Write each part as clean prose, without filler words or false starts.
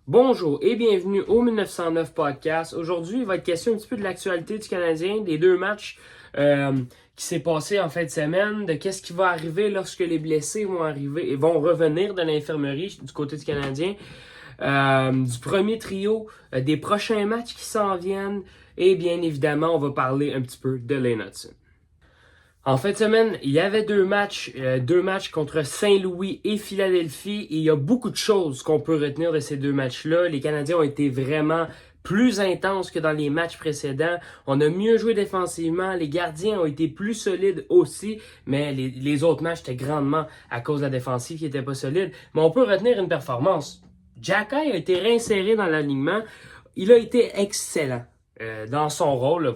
Bonjour et bienvenue au 1909 podcast. Aujourd'hui, il va être question un petit peu de l'actualité du Canadien, des deux matchs qui s'est passé en fin de semaine, de qu'est-ce qui va arriver lorsque les blessés vont arriver et vont revenir de l'infirmerie du côté du Canadien, du premier trio, des prochains matchs qui s'en viennent et bien évidemment, on va parler un petit peu de Lane Hutson. En fin de semaine, il y avait deux matchs contre Saint-Louis et Philadelphie. Et il y a beaucoup de choses qu'on peut retenir de ces deux matchs-là. Les Canadiens ont été vraiment plus intenses que dans les matchs précédents. On a mieux joué défensivement. Les gardiens ont été plus solides aussi. Mais les autres matchs étaient grandement à cause de la défensive qui n'était pas solide. Mais on peut retenir une performance. Xhekaj a été réinséré dans l'alignement. Il a été excellent. Dans son rôle, n'a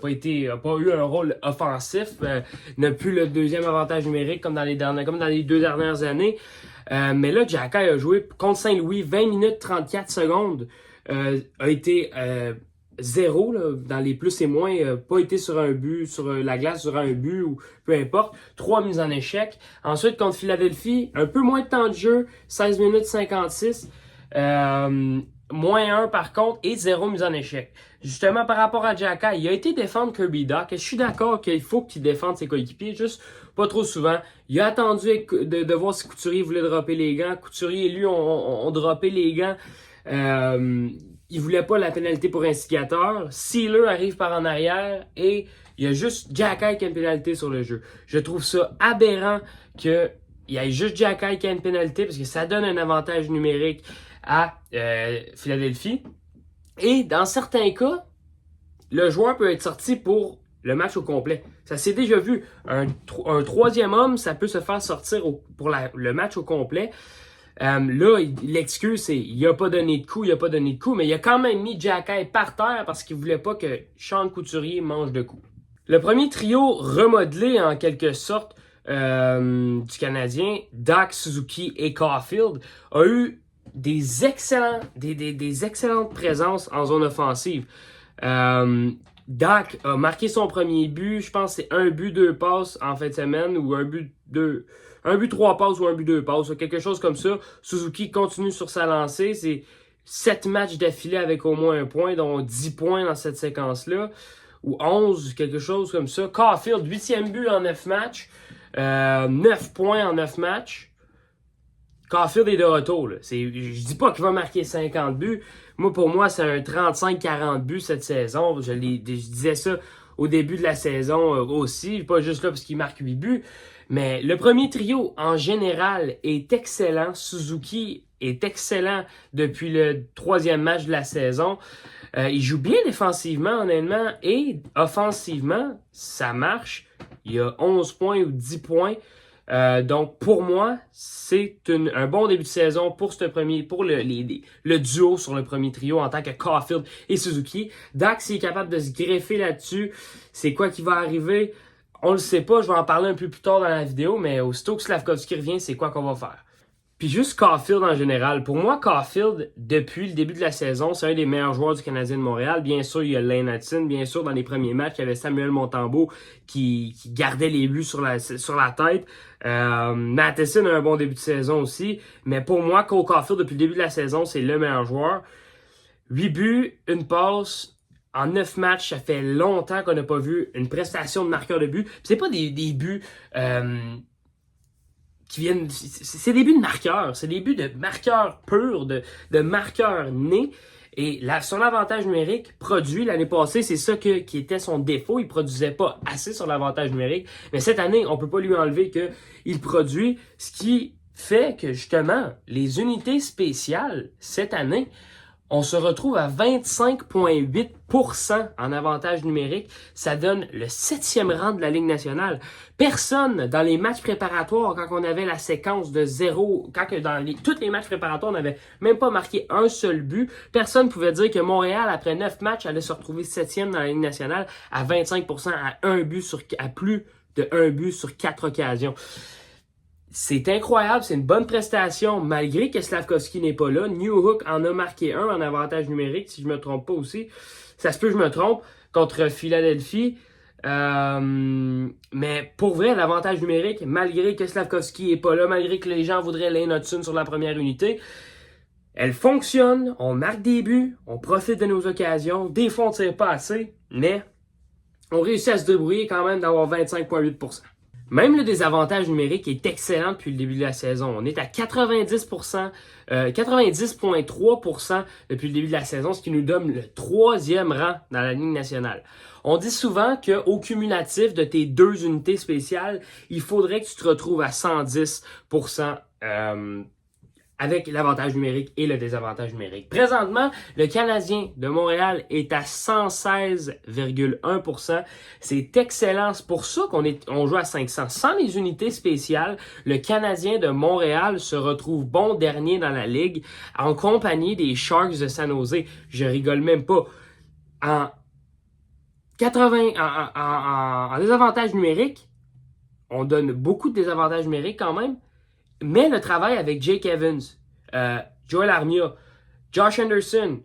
pas eu un rôle offensif, n'a plus le deuxième avantage numérique comme dans les deux dernières années. Mais là, Xhekaj a joué contre Saint-Louis 20 minutes 34 secondes. A été zéro là, dans les plus et moins, pas été sur un but, sur la glace sur un but ou peu importe. 3 mises en échec. Ensuite, contre Philadelphie, un peu moins de temps de jeu, 16 minutes 56. Moins 1 par contre et 0 mise en échec. Justement par rapport à Xhekaj, il a été défendre Kirby Dach. Je suis d'accord qu'il faut qu'il défende ses coéquipiers, juste pas trop souvent. Il a attendu de voir si Couturier voulait dropper les gants. Couturier et lui ont droppé les gants. Il voulait pas la pénalité pour instigateur. Sealer arrive par en arrière et il y a juste Xhekaj qui a une pénalité sur le jeu. Je trouve ça aberrant qu'il y ait juste Xhekaj qui a une pénalité parce que ça donne un avantage numérique à Philadelphie. Et dans certains cas, le joueur peut être sorti pour le match au complet. Ça s'est déjà vu. Un troisième homme, ça peut se faire sortir pour le match au complet. Là, l'excuse, c'est il a pas donné de coup, mais il a quand même mis Xhekaj par terre parce qu'il voulait pas que Sean Couturier mange de coups. Le premier trio remodelé en quelque sorte du Canadien, Dach, Suzuki et Caufield, a eu des excellentes présences en zone offensive. Dach a marqué son premier but, je pense que c'est un but, 2 passes en fin de semaine, ou un but, 3 passes ou un but, 2 passes, quelque chose comme ça. Suzuki continue sur sa lancée, c'est 7 matchs d'affilée avec au moins un point, dont 10 points dans cette séquence-là, ou 11, quelque chose comme ça. Caufield, 8e but en 9 matchs, 9 points en 9 matchs. Caufield est de retour. Là. Je dis pas qu'il va marquer 50 buts. Pour moi, c'est un 35-40 buts cette saison. Je disais ça au début de la saison aussi. Pas juste là parce qu'il marque 8 buts. Mais le premier trio, en général, est excellent. Suzuki est excellent depuis le 3e match de la saison. Il joue bien défensivement, honnêtement. Et offensivement, ça marche. Il y a 11 points ou 10 points. Donc, pour moi, c'est un bon début de saison pour le duo sur le premier trio en tant que Caufield et Suzuki. Dach, s'il est capable de se greffer là-dessus, c'est quoi qui va arriver? On le sait pas, je vais en parler un peu plus tard dans la vidéo, mais aussitôt que Slafkovsky revient, c'est quoi qu'on va faire? Puis juste Caufield en général. Pour moi, Caufield, depuis le début de la saison, c'est un des meilleurs joueurs du Canadien de Montréal. Bien sûr, il y a Lane Hutson. Bien sûr, dans les premiers matchs, il y avait Samuel Montembeault qui gardait les buts sur la tête. Matheson a un bon début de saison aussi. Mais pour moi, Cole Caufield, depuis le début de la saison, c'est le meilleur joueur. 8 buts, une passe. En 9 matchs, ça fait longtemps qu'on n'a pas vu une prestation de marqueur de but. Puis c'est pas des buts... qui viennent, c'est des buts de marqueurs, c'est des buts de marqueurs purs, de marqueurs nés. Et son avantage numérique produit l'année passée, c'est ça qui était son défaut. Il produisait pas assez sur l'avantage numérique. Mais cette année, on peut pas lui enlever qu'il produit, ce qui fait que justement, les unités spéciales, cette année, on se retrouve à 25,8% en avantage numérique. Ça donne le 7e rang de la Ligue nationale. Personne, dans les matchs préparatoires, quand on avait la séquence de 0, tous les matchs préparatoires, on n'avait même pas marqué un seul but, personne pouvait dire que Montréal, après 9 matchs, allait se retrouver 7e dans la Ligue nationale à 25%, à plus de 1 but sur 4 occasions. C'est incroyable, c'est une bonne prestation, malgré que Slafkovsky n'est pas là. Newhook en a marqué un en avantage numérique, si je me trompe pas aussi. Ça se peut que je me trompe, contre Philadelphie. Mais pour vrai, l'avantage numérique, malgré que Slafkovsky n'est pas là, malgré que les gens voudraient Lane Hutson sur la première unité, Elle fonctionne, on marque des buts, on profite de nos occasions. Des fois, on ne tire pas assez, mais on réussit à se débrouiller quand même d'avoir 25,8%. Même le désavantage numérique est excellent depuis le début de la saison. On est à 90,3% depuis le début de la saison, ce qui nous donne le 3e rang dans la Ligue nationale. On dit souvent qu'au cumulatif de tes 2 unités spéciales, il faudrait que tu te retrouves à 110% avec l'avantage numérique et le désavantage numérique. Présentement, le Canadien de Montréal est à 116,1%. C'est excellent. C'est pour ça qu'on joue à 500. Sans les unités spéciales, le Canadien de Montréal se retrouve bon dernier dans la Ligue en compagnie des Sharks de San Jose. Je rigole même pas. En désavantage numérique, on donne beaucoup de désavantages numériques quand même. Mais le travail avec Jake Evans, Joel Armia, Josh Anderson,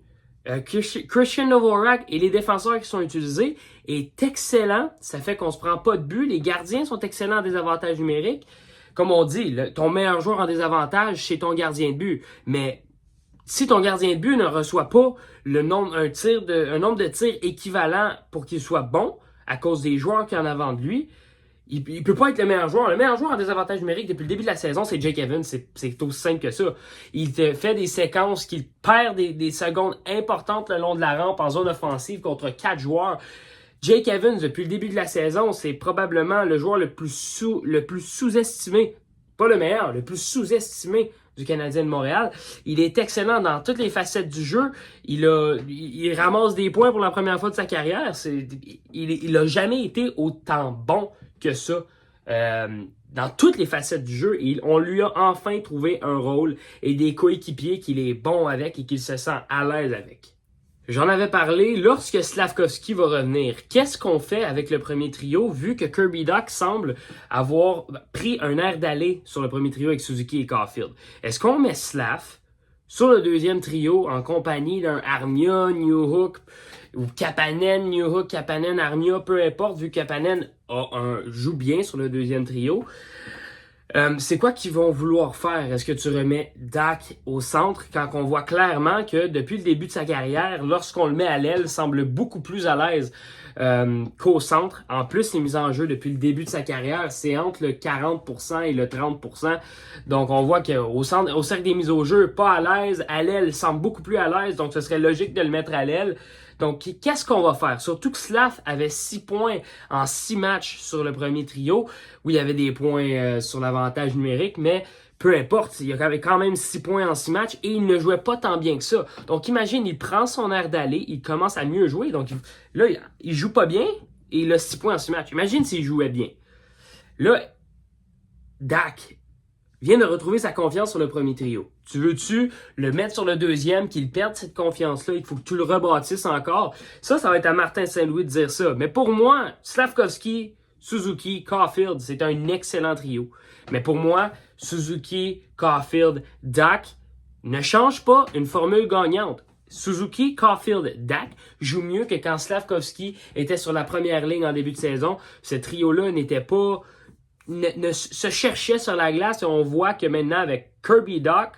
Christian Dvorak et les défenseurs qui sont utilisés est excellent. Ça fait qu'on se prend pas de but. Les gardiens sont excellents en désavantage numérique. Comme on dit, ton meilleur joueur en désavantage, c'est ton gardien de but. Mais si ton gardien de but ne reçoit pas un nombre de tirs équivalent pour qu'il soit bon, à cause des joueurs qui en avant de lui, il peut pas être le meilleur joueur. Le meilleur joueur en désavantage numérique depuis le début de la saison, c'est Jake Evans. C'est aussi simple que ça. Il te fait des séquences qu'il perd des secondes importantes le long de la rampe en zone offensive contre 4 joueurs. Jake Evans, depuis le début de la saison, c'est probablement le joueur le plus sous-estimé. Pas le meilleur, le plus sous-estimé du Canadien de Montréal. Il est excellent dans toutes les facettes du jeu. Il ramasse des points pour la première fois de sa carrière. Il a jamais été autant bon que ça dans toutes les facettes du jeu. Et on lui a enfin trouvé un rôle et des coéquipiers qu'il est bon avec et qu'il se sent à l'aise avec. J'en avais parlé lorsque Slafkovsky va revenir. Qu'est-ce qu'on fait avec le premier trio vu que Kirby Dach semble avoir pris un air d'aller sur le premier trio avec Suzuki et Caulfield? Est-ce qu'on met Slav sur le deuxième trio en compagnie d'un Armia, Newhook ou Kapanen, Newhook, Kapanen, Armia, peu importe, vu que Kapanen joue bien sur le deuxième trio? C'est quoi qu'ils vont vouloir faire? Est-ce que tu remets Dach au centre quand on voit clairement que depuis le début de sa carrière, lorsqu'on le met à l'aile, il semble beaucoup plus à l'aise qu'au centre. En plus, les mises en jeu depuis le début de sa carrière, c'est entre le 40% et le 30%. Donc, on voit qu'au cercle des mises au jeu, pas à l'aise. À l'aile, il semble beaucoup plus à l'aise. Donc, ce serait logique de le mettre à l'aile. Donc, qu'est-ce qu'on va faire? Surtout que Slav avait 6 points en 6 matchs sur le premier trio, où il y avait des points sur l'avantage numérique, mais peu importe, il y avait quand même 6 points en 6 matchs et il ne jouait pas tant bien que ça. Donc, imagine, il prend son air d'aller, il commence à mieux jouer. Donc, là, il joue pas bien et il a 6 points en 6 matchs. Imagine s'il jouait bien. Là, Dach vient de retrouver sa confiance sur le premier trio. Tu veux-tu le mettre sur le deuxième, qu'il perde cette confiance-là, il faut que tu le rebâtisses encore? Ça va être à Martin Saint-Louis de dire ça. Mais pour moi, Slafkovsky, Suzuki, Caulfield, c'est un excellent trio. Mais pour moi, Suzuki, Caulfield, Dach ne change pas une formule gagnante. Suzuki, Caulfield, Dach joue mieux que quand Slafkovsky était sur la première ligne en début de saison. Ce trio-là se cherchait sur la glace et on voit que maintenant avec Kirby Dach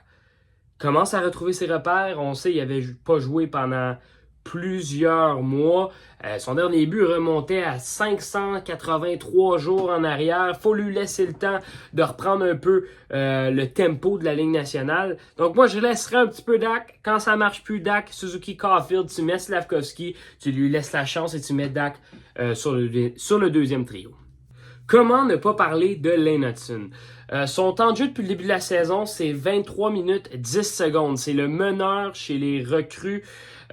commence à retrouver ses repères. On sait qu'il n'avait pas joué pendant plusieurs mois. Son dernier but remontait à 583 jours en arrière. Faut lui laisser le temps de reprendre un peu le tempo de la Ligue nationale. Donc moi, je laisserai un petit peu Dach. Quand ça marche plus, Dach, Suzuki, Caulfield, tu mets Slafkovsky, tu lui laisses la chance et tu mets Dach sur le deuxième trio. Comment ne pas parler de Lane Hutson? Son temps de jeu depuis le début de la saison, c'est 23 minutes 10 secondes. C'est le meneur chez les recrues.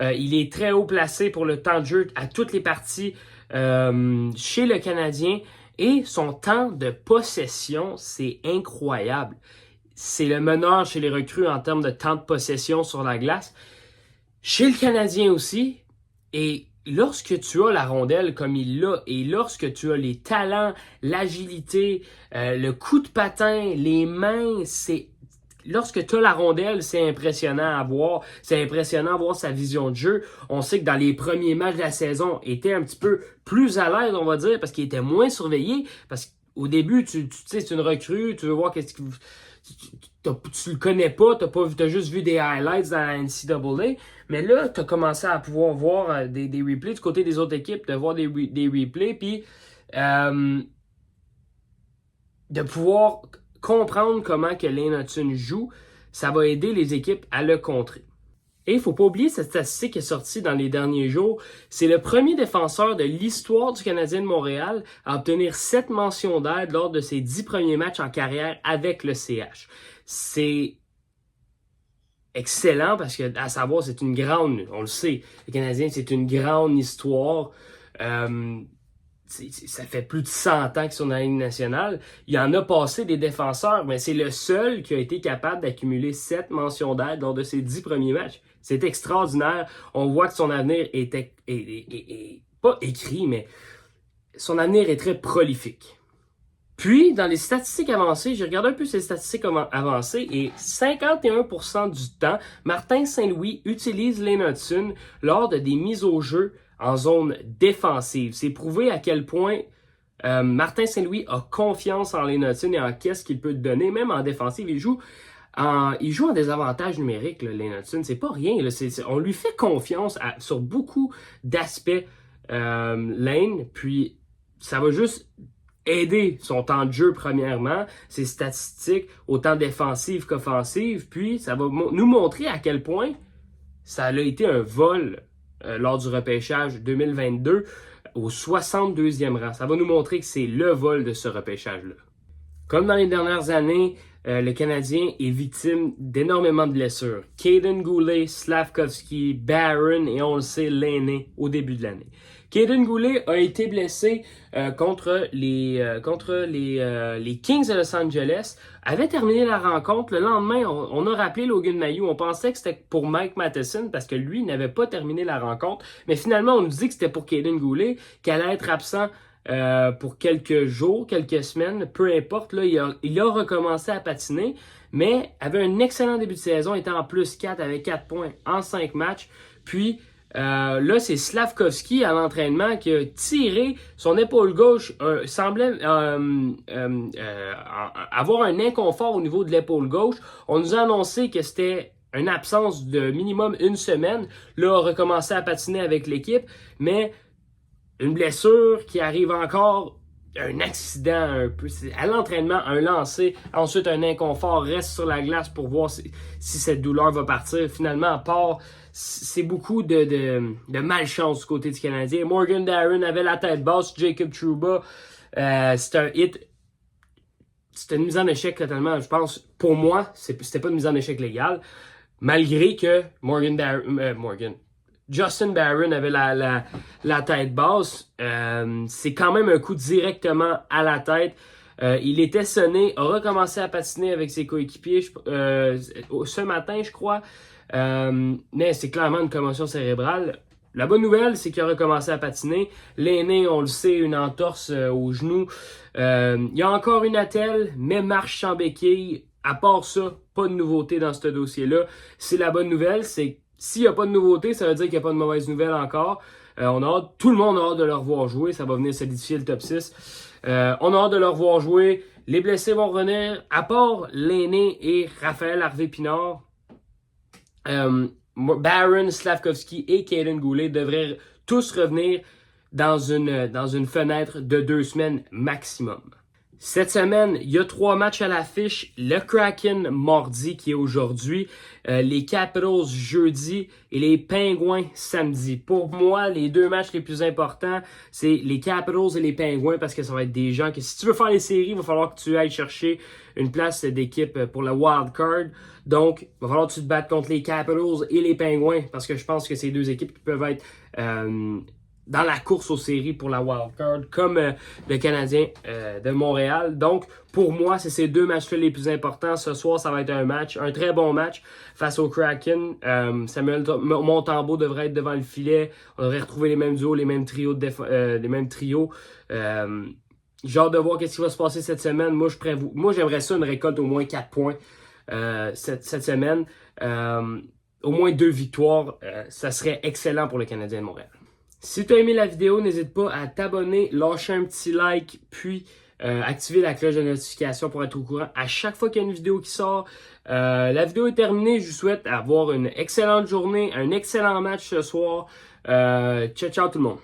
Il est très haut placé pour le temps de jeu à toutes les parties chez le Canadien. Et son temps de possession, c'est incroyable. C'est le meneur chez les recrues en termes de temps de possession sur la glace. Chez le Canadien aussi. Et lorsque tu as la rondelle comme il l'a et lorsque tu as les talents, l'agilité, le coup de patin, les mains, lorsque tu as la rondelle, c'est impressionnant à voir. C'est impressionnant à voir sa vision de jeu. On sait que dans les premiers matchs de la saison, il était un petit peu plus à l'aise, on va dire, parce qu'il était moins surveillé. Parce qu'au début, tu sais, c'est une recrue, tu veux voir tu le connais pas, t'as juste vu des highlights dans la NCAA, mais là, t'as commencé à pouvoir voir des replays du côté des autres équipes, de voir des replays, puis de pouvoir comprendre comment que Lane Hutson joue, ça va aider les équipes à le contrer. Et il ne faut pas oublier cette statistique qui est sortie dans les derniers jours. C'est le premier défenseur de l'histoire du Canadien de Montréal à obtenir 7 mentions d'aide lors de ses 10 premiers matchs en carrière avec le CH. C'est excellent parce que, à savoir, c'est une grande, on le sait, le Canadien, c'est une grande histoire. Ça fait plus de 100 ans qu'ils sont dans la Ligue nationale. Il y en a passé des défenseurs, mais c'est le seul qui a été capable d'accumuler 7 mentions d'aide lors de ses 10 premiers matchs. C'est extraordinaire. On voit que son avenir est pas écrit, mais son avenir est très prolifique. Puis, dans les statistiques avancées, j'ai regardé un peu ces statistiques avancées et 51% du temps, Martin Saint-Louis utilise Lane Hutson lors de des mises au jeu en zone défensive. C'est prouvé à quel point Martin Saint-Louis a confiance en Lane Hutson et en qu'est-ce qu'il peut te donner, même en défensive. Il joue en désavantage numérique, là, Lane Hutson. C'est pas rien. Là. On lui fait confiance sur beaucoup d'aspects, Lane. Puis, ça va juste aider son temps de jeu, premièrement, ses statistiques, autant défensives qu'offensives. Puis, ça va nous montrer à quel point ça a été un vol lors du repêchage 2022 au 62e rang. Ça va nous montrer que c'est le vol de ce repêchage-là. Comme dans les dernières années, le Canadien est victime d'énormément de blessures. Kaiden Guhle, Slafkovsky, Barron et on le sait, Lane au début de l'année. Kaiden Guhle a été blessé contre les Kings de Los Angeles, avait terminé la rencontre. Le lendemain, on a rappelé Logan Mailloux. On pensait que c'était pour Mike Matheson parce que lui n'avait pas terminé la rencontre. Mais finalement, on nous dit que c'était pour Kaiden Guhle, qui allait être absent pour quelques jours, quelques semaines, peu importe. Là, il a recommencé à patiner, mais avait un excellent début de saison, était en plus 4 avec 4 points en 5 matchs. Puis là, c'est Slafkovsky à l'entraînement qui a tiré son épaule gauche, semblait avoir un inconfort au niveau de l'épaule gauche. On nous a annoncé que c'était une absence de minimum 1 semaine. Là, a recommencé à patiner avec l'équipe, mais une blessure qui arrive encore, un accident un peu, à l'entraînement, un lancer, ensuite un inconfort, reste sur la glace pour voir si cette douleur va partir. Finalement, à part, c'est beaucoup de malchance du côté du Canadien. Morgan Darren avait la tête basse, Jacob Trouba, c'était un hit. C'était une mise en échec totalement, je pense. Pour moi, c'était pas une mise en échec légale, malgré que Justin Barron avait la tête basse. C'est quand même un coup directement à la tête. Il était sonné, a recommencé à patiner avec ses coéquipiers ce matin, je crois. Mais c'est clairement une commotion cérébrale. La bonne nouvelle, c'est qu'il a recommencé à patiner. L'aîné, on le sait, une entorse au genou. Il y a encore une attelle, mais marche sans béquille. À part ça, pas de nouveauté dans ce dossier-là. C'est la bonne nouvelle, c'est s'il n'y a pas de nouveauté, ça veut dire qu'il n'y a pas de mauvaise nouvelle encore. Tout le monde a hâte de le revoir jouer. Ça va venir solidifier le top 6. On a hâte de le revoir jouer. Les blessés vont revenir. À part l'aîné et Raphaël Harvey-Pinard, Barron, Slafkovsky et Kaiden Guhle devraient tous revenir dans une fenêtre de 2 semaines maximum. Cette semaine, il y a 3 matchs à l'affiche. Le Kraken mardi qui est aujourd'hui, les Capitals jeudi et les Penguins samedi. Pour moi, les 2 matchs les plus importants, c'est les Capitals et les Penguins parce que ça va être des gens que si tu veux faire les séries, il va falloir que tu ailles chercher une place d'équipe pour le wild card. Donc, il va falloir que tu te battes contre les Capitals et les Penguins parce que je pense que c'est 2 équipes qui peuvent être dans la course aux séries pour la wildcard, comme le Canadien de Montréal. Donc, pour moi, c'est ces 2 matchs-là les plus importants. Ce soir, ça va être un très bon match face au Kraken. Samuel Montembeault devrait être devant le filet. On devrait retrouver les mêmes duos, les mêmes trios. J'ai hâte de voir ce qui va se passer cette semaine. Moi, j'aimerais ça, une récolte au moins 4 points cette semaine. Au moins 2 victoires. Ça serait excellent pour le Canadien de Montréal. Si tu as aimé la vidéo, n'hésite pas à t'abonner, lâcher un petit like, puis activez la cloche de notification pour être au courant à chaque fois qu'il y a une vidéo qui sort. La vidéo est terminée. Je vous souhaite avoir une excellente journée, un excellent match ce soir. Ciao, ciao tout le monde.